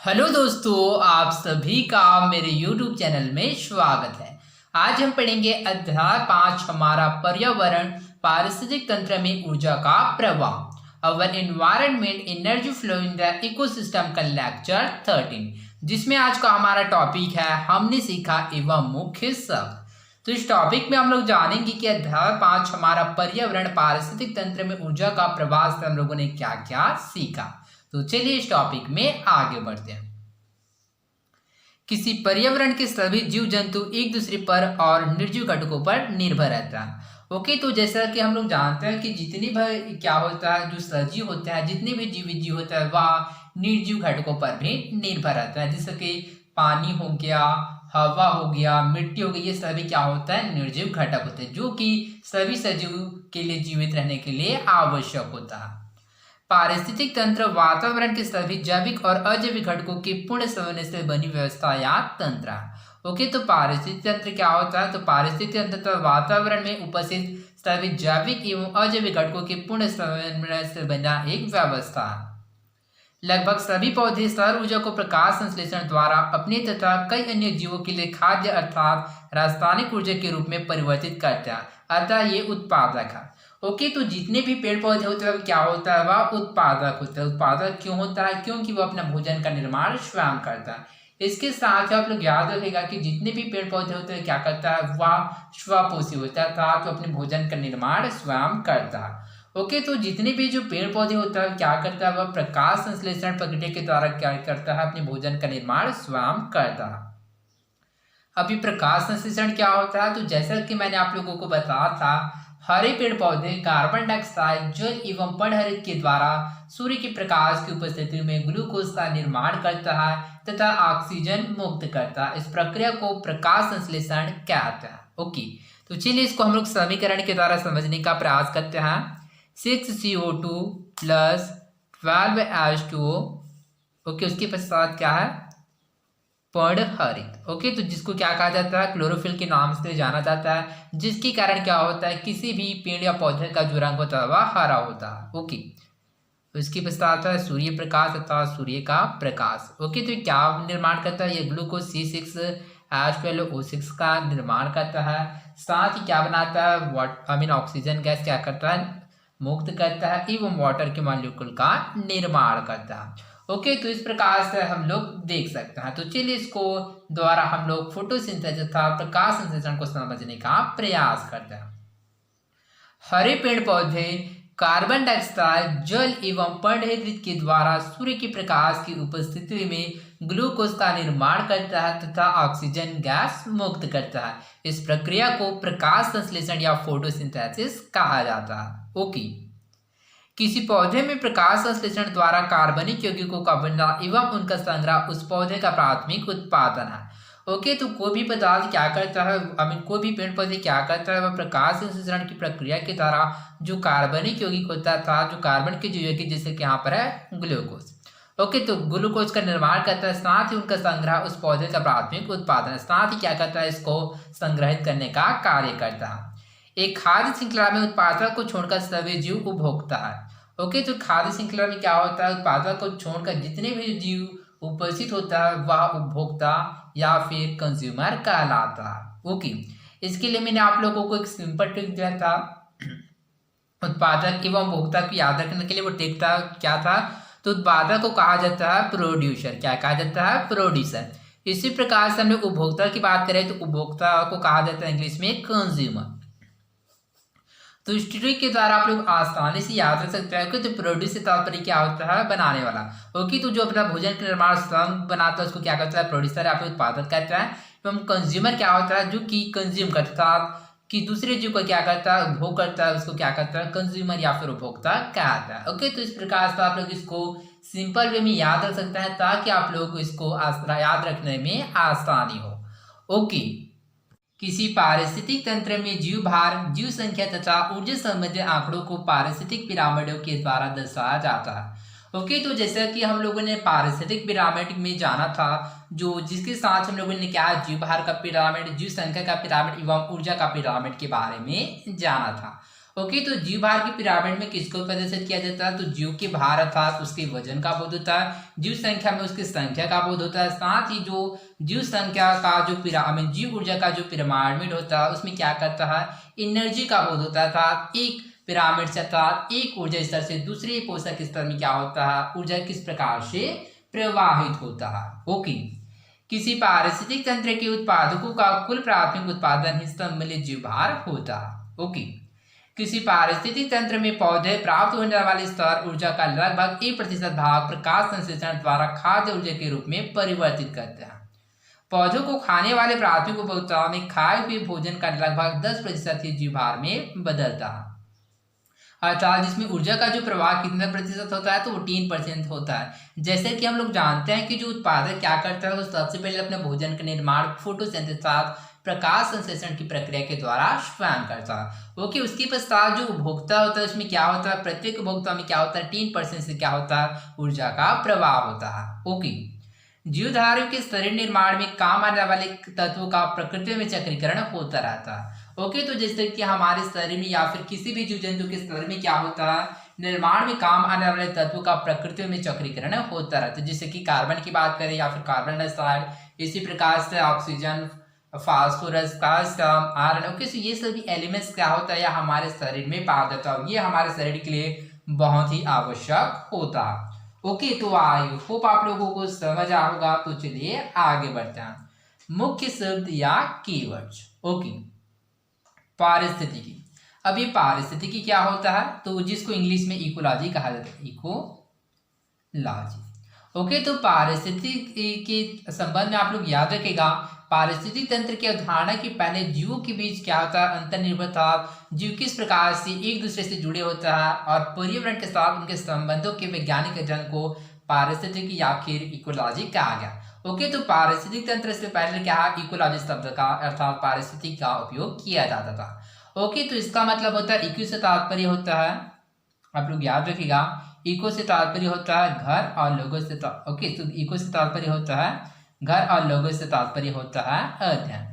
Hello दोस्तों, आप सभी का मेरे YouTube चैनल में स्वागत है। आज हम पढ़ेंगे अध्याय 5 हमारा पर्यावरण पारिस्थितिक तंत्र में ऊर्जा का प्रवाह our environment energy flow in the ecosystem का लेक्चर 13, जिसमें आज का हमारा टॉपिक है हमने सीखा एवं मुख्य शब्द। तो इस टॉपिक में हम लोग जानेंगे कि अध्याय 5 हमारा पर्यावरण पारिस्थितिक तंत्र में ऊर्जा का प्रवाह से हम लोगों ने क्या क्या सीखा। तो चलिए इस टॉपिक में आगे बढ़ते हैं। किसी पर्यावरण के सभी जीव जंतु एक दूसरे पर और निर्जीव घटकों पर निर्भर रहता है। ओके, तो जैसा कि हम लोग जानते हैं कि जितनी भी क्या होता है, जो सजीव होता है, जितने भी जीव होता है वह निर्जीव घटकों पर भी निर्भर रहता है। जैसे कि पानी हो गया, हवा हो गया, मिट्टी हो गई, ये सभी क्या होता है, निर्जीव घटक होते हैं जो कि सभी सजीव के लिए जीवित रहने के लिए आवश्यक होता है। पारिस्थितिक तंत्र वातावरण के सभी जैविक और अजैविक घटकों के पूर्ण समन्वय से बनी व्यवस्था या तंत्र है। ओके, तो पारिस्थितिक तंत्र क्या होता है? तो पारिस्थितिक तंत्र वातावरण में उपस्थित सभी जैविक एवं अजैविक घटकों के पूर्ण समन्वय से बना एक व्यवस्था है। लगभग सभी पौधे सौर ऊर्जा को प्रकाश संश्लेषण द्वारा अपने तथा कई अन्य जीवों के लिए खाद्य अर्थात रासायनिक ऊर्जा के रूप में परिवर्तित करते हैं, अतः ये उत्पादक है। ओके, तो जितने भी पेड़ पौधे होते हैं क्या होता है, वह उत्पादक होता है। उत्पादक क्यों होता है? क्योंकि वह अपना भोजन का निर्माण स्वयं करता है। इसके साथ आप लोग याद रखेगा कि जितने भी पेड़ पौधे होते हैं क्या करता है, वह स्वपोषी होता है अर्थात तो अपने भोजन का निर्माण स्वयं करता है। ओके, तो जितने भी जो पेड़ पौधे होता है क्या करता है, वह प्रकाश संश्लेषण प्रक्रिया के द्वारा क्या करता है, अपने भोजन का निर्माण स्वयं करता है। अभी प्रकाश संश्लेषण क्या होता है? तो जैसा कि मैंने आप लोगों को बताया था, हरे पेड़ पौधे कार्बन डाइऑक्साइड जल एवं पर्णहरित के द्वारा सूर्य के प्रकाश की उपस्थिति में ग्लूकोज का निर्माण करता है तथा ऑक्सीजन मुक्त करता है। इस प्रक्रिया को प्रकाश संश्लेषण कहते हैं। ओके, तो चलिए इसको हम लोग समीकरण के द्वारा समझने का प्रयास करते हैं। 6CO2 plus 12H2O। ओके, उसके पश्चात क्या है, पर्णहरित। ओके, तो जिसको क्या कहा जाता है, क्लोरोफिल के नाम से जाना जाता है, जिसके कारण क्या होता है, किसी भी पेड़ या पौधे का जो रंग होता है वह हरा होता है। ओके, तो इसके पश्चात आता है सूर्य प्रकाश अथवा सूर्य का प्रकाश। ओके, तो क्या निर्माण करता है, ये ग्लूकोज C6H12O6 का निर्माण करता है। साथ ही क्या बनाता है, ऑक्सीजन गैस क्या करता है, मुक्त करता है एवं वाटर के मॉलिक्यूल का निर्माण करता है। ओके, तो इस प्रकार से हम लोग देख सकते हैं। तो चलिए इसको द्वारा हम लोग फोटोसिंथेसिस तथा प्रकाश संश्लेषण को समझने का प्रयास करते हैं। हरे पेड़ पौधे कार्बन डाइऑक्साइड जल एवं पर्णहरित के द्वारा सूर्य के प्रकाश की उपस्थिति में ग्लूकोज का निर्माण करता है तथा ऑक्सीजन गैस मुक्त करता है। इस प्रक्रिया को प्रकाश संश्लेषण या फोटोसिंथेसिस कहा जाता है। ओके, किसी पौधे में प्रकाश संश्लेषण द्वारा कार्बनिक यौगिकों का बनना एवं उनका संग्रह उस पौधे का प्राथमिक उत्पादन है। ओके, तो कोई भी पदार्थ क्या करता है, कोई भी पेड़ पौधे क्या करता है, वह प्रकाश संश्लेषण की प्रक्रिया के द्वारा जो कार्बनिक यौगिक होता था, जो कार्बन के जो यौगिक, जैसे कि यहाँ पर है ग्लूकोज। ओके, तो ग्लूकोज का निर्माण करता है, साथ ही उनका संग्रह उस पौधे का प्राथमिक उत्पादन है, साथ ही क्या करता है, इसको संग्रहित करने का कार्य करता है। एक खाद्य श्रृंखला में उत्पादक को छोड़कर सभी जीव उपभोक्ता है। ओके, तो खाद्य श्रृंखला में क्या होता है, उत्पादक को छोड़कर जितने भी जीव उपस्थित होता है वह उपभोक्ता या फिर कंज्यूमर कहलाता है। ओके, इसके लिए मैंने आप लोगों को एक सिंपल ट्रिक दिया था उत्पादक एवं उपभोक्ता को याद रखने के लिए। वो ट्रिक था क्या था, तो उत्पादक को कहा जाता है प्रोड्यूसर। क्या कहा जाता है, प्रोड्यूसर। इसी प्रकार से हम लोग उपभोक्ता की बात करें तो उपभोक्ता को कहा जाता है इंग्लिश में कंज्यूमर। तो इस ट्रिक के द्वारा आप लोग आसानी से याद रख सकते हैं कि तो प्रोड्यूस से तात्पर्य क्या होता है, बनाने वाला। ओके, तो जो अपना भोजन का निर्माण स्वयं बनाता है उसको क्या करता है, प्रोड्यूसर या फिर उत्पादक कहता है। एवं कंज्यूमर क्या होता है, जो कि कंज्यूम करता है, कि दूसरे जीव को क्या करता है, उपभोग करता है, उसको क्या करता है, कंज्यूमर या फिर उपभोक्ता कहता है। ओके, तो इस प्रकार से आप लोग इसको सिंपल वे में याद रख सकते हैं ताकि आप लोग को इसको याद रखने में आसानी हो। ओके, किसी पारिस्थितिक तंत्र में जीव भार, जीव संख्या तथा ऊर्जा संबंधी आंकड़ों को पारिस्थितिक पिरामिडों के द्वारा दर्शाया जाता है। ओके, तो जैसा कि हम लोगों ने पारिस्थितिक पिरामिड में जाना था, जो जिसके साथ हम लोगों ने क्या, जीव भार का पिरामिड, जीव संख्या का पिरामिड एवं ऊर्जा का पिरामिड के बारे में जाना था। ओके, तो जीव भार की पिरामिड में किसको प्रदर्शित किया जाता है? तो जीव के भार अर्थात उसके वजन का बोध होता है, जीव संख्या में उसकी संख्या का बोध होता है, साथ ही जो जीव संख्या का जो जीव ऊर्जा का जो पिरामिड होता है उसमें क्या करता है? एनर्जी का बोध होता है, अर्थात एक पिरामिड से अर्थात एक ऊर्जा स्तर से दूसरे पोषक स्तर में क्या होता है? ऊर्जा किस प्रकार से प्रवाहित होता है। ओके, किसी पारिस्थितिक तंत्र के उत्पादकों का कुल प्राथमिक उत्पादन ही सम्मिलित जीव भार होता है। ओके, किसी पारिस्थितिक तंत्र में पौधे प्राप्त होने वाले स्तर ऊर्जा का लगभग 1% भाग प्रकाश संश्लेषण द्वारा खाद्य ऊर्जा के रूप में परिवर्तित करते हैं। पौधों को खाने वाले प्राथमिक उपभोक्ताओं में खाए हुए भोजन का लगभग 10% ही जीव भार में बदलता है, अर्थात जिसमें ऊर्जा का जो प्रवाह कितना प्रतिशत होता है? तो वो 3% होता है। जैसे कि हम लोग जानते हैं कि जो उत्पादक क्या करता है, वो सबसे पहले अपने भोजन का निर्माण फोटोसिंथेसिस प्रकाश संश्लेषण की प्रक्रिया के द्वारा स्वयं करता है। ओके, उसके पश्चात जो उपभोक्ता होता है उसमें क्या होता है? प्रत्येक उपभोक्ता में क्या होता है? 3% से क्या होता है? ऊर्जा का प्रवाह होता है। ओके, जीवधारियों के शरीर निर्माण में काम आने वाले तत्वों का प्रकृति में चक्रीकरण होता रहता है। ओके, तो जैसे कि हमारे शरीर में या फिर किसी भी जीव जंतु के शरीर में क्या होता है? निर्माण में काम आने वाले तत्वों का प्रकृति में चक्रीकरण होता रहता है। जैसे कि कार्बन की बात करें या फिर कार्बन डाइऑक्साइड, इसी प्रकार से oxygen, phosphorus, calcium, iron. Okay, तो ये सभी एलिमेंट्स क्या होता है? या हमारे शरीर में पाया जाता है, ये हमारे शरीर के लिए बहुत ही आवश्यक होता है। ओके, तो आई होप आप लोगों को समझ आ होगा। तो चलिए आगे बढ़ते हैं। मुख्य शब्द या कीवर्ड्स। ओके, पारिस्थितिकी। अब ये पारिस्थितिकी क्या होता है? तो जिसको इंग्लिश में इकोलॉजी कहा जाता है, इकोलॉजी। ओके, तो पारिस्थितिकी के संबंध में आप लोग याद रखेगा, पारिस्थितिक तंत्र की अवधारणा के पहले जीवों के बीच क्या होता है? अंतर्निर्भरता। जीव किस प्रकार से एक दूसरे से जुड़े होता है और पर्यावरण के साथ उनके संबंधों के वैज्ञानिक अध्ययन को पारिस्थितिकी या फिर इकोलॉजी कहा गया। ओके, तो पारिस्थितिक तंत्र से पहले क्या है? इकोलॉजी शब्द का अर्थात पारिस्थितिक का उपयोग किया जाता था। ओके, तो इसका मतलब होता है इको से तात्पर्य होता है, आप लोग याद रखिएगा, इको से तात्पर्य होता है घर और लोगों से। ओके, तो इको से तात्पर्य होता है घर और लोगों से तात्पर्य होता है अध्ययन।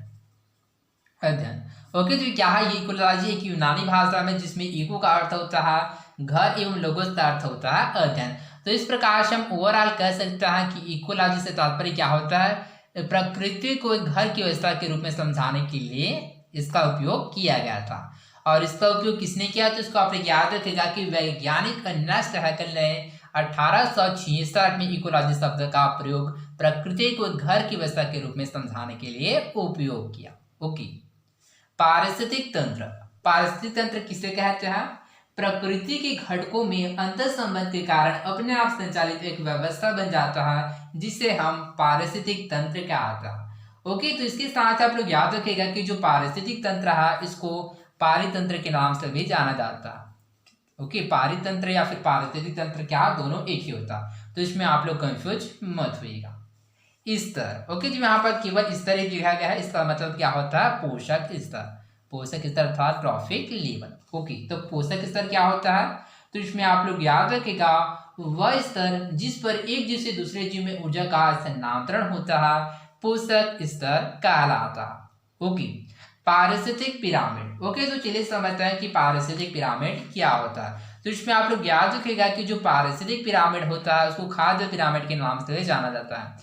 ओके, तो क्या है? ये इकोलॉजी एक यूनानी भाषा में जिसमें इको का अर्थ होता है घर एवं लोगोस का अर्थ होता है अध्ययन। तो इस प्रकार से हम ओवरऑल कह सकते हैं कि इकोलॉजी से तात्पर्य क्या होता है? प्रकृति को एक घर की व्यवस्था के रूप में समझाने के लिए इसका उपयोग किया गया था। और इसका उपयोग किसने किया? तो इसको आप याद रखेगा कि वैज्ञानिक अर्नेस्ट हैकेल ने 1866 में इकोलॉजी शब्द का प्रयोग प्रकृति को घर की व्यवस्था के रूप में समझाने के लिए उपयोग किया। ओके, पारिस्थितिक तंत्र। पारिस्थितिक तंत्र किसे कहते हैं? प्रकृति के घटकों में अंतर संबंध के कारण अपने आप संचालित एक व्यवस्था बन जाता है जिसे हम पारिस्थितिक तंत्र कहते हैं। ओके, तो इसके साथ आप लोग याद रखेगा कि जो पारिस्थितिक तंत्र है इसको पारितंत्र के नाम से भी जाना जाता है। ओके, पारितंत्र या फिर पारिस्थितिक तंत्र क्या, दोनों एक ही होता, तो इसमें आप लोग कंफ्यूज मत होइएगा। स्तर। ओके, जो यहाँ पर केवल स्तर ही लिखा गया है, इसका मतलब क्या होता है? पोषक स्तर। पोषक स्तर अर्थात ट्रॉफिक लेवल। ओके, तो पोषक स्तर क्या होता है? तो इसमें आप लोग याद रखेगा वह स्तर जिस पर एक जीव से दूसरे जीव में ऊर्जा का स्थानांतरण होता है पोषक स्तर कहलाता है। ओके, पारिस्थितिक पिरामिड। ओके, तो चलिए समझते हैं कि पारिस्थितिक पिरामिड क्या होता है। तो इसमें आप लोग याद रखेगा कि जो पारिस्थितिक पिरामिड होता है उसको खाद्य पिरामिड के नाम से जाना जाता है,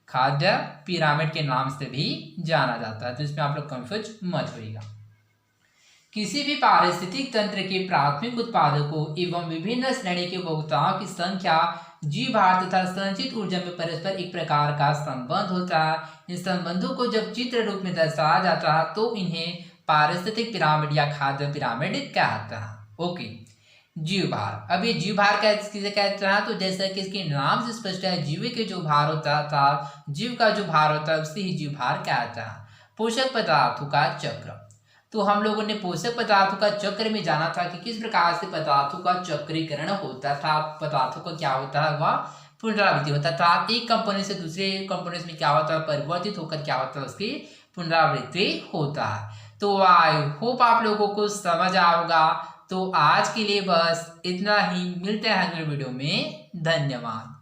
खाद्य पिरामिड के नाम से भी जाना जाता है। तो इसमें आप लोग कंफ्यूज मत होइएगा। किसी भी पारिस्थितिक तंत्र के प्राथमिक उत्पादकों एवं विभिन्न श्रेणी के उपभोक्ताओं की संख्या, जीव भार तथा संचित ऊर्जा में परस्पर एक प्रकार का संबंध होता है। इन संबंधों को जब चित्र रूप में दर्शाया जाता है तो इन्हें पारिस्थितिक पिरामिड या खाद्य पिरामिड कहता है। ओके, जीव भार। अब ये जीव भार किसे कहते हैं? तो जैसा कि इसके नाम से स्पष्ट है, जीव के जो भार होता था, जीव का जो भार होता है उसे ही जीव भार कहता है। पोषक पदार्थों का चक्र। तो हम लोगों ने पोषक पदार्थों का चक्र में जाना था कि किस प्रकार से पदार्थों का चक्रीकरण होता था। पदार्थों का क्या होता है? वह पुनरावृत्ति होता था, एक कंपोनेंट से दूसरे कंपोनेंट में क्या होता है? परिवर्तित होकर क्या होता है? उसकी पुनरावृत्ति होता है। तो आई होप आप लोगों को समझ आएगा। तो आज के लिए बस इतना ही, मिलते हैं अगले वीडियो में। धन्यवाद।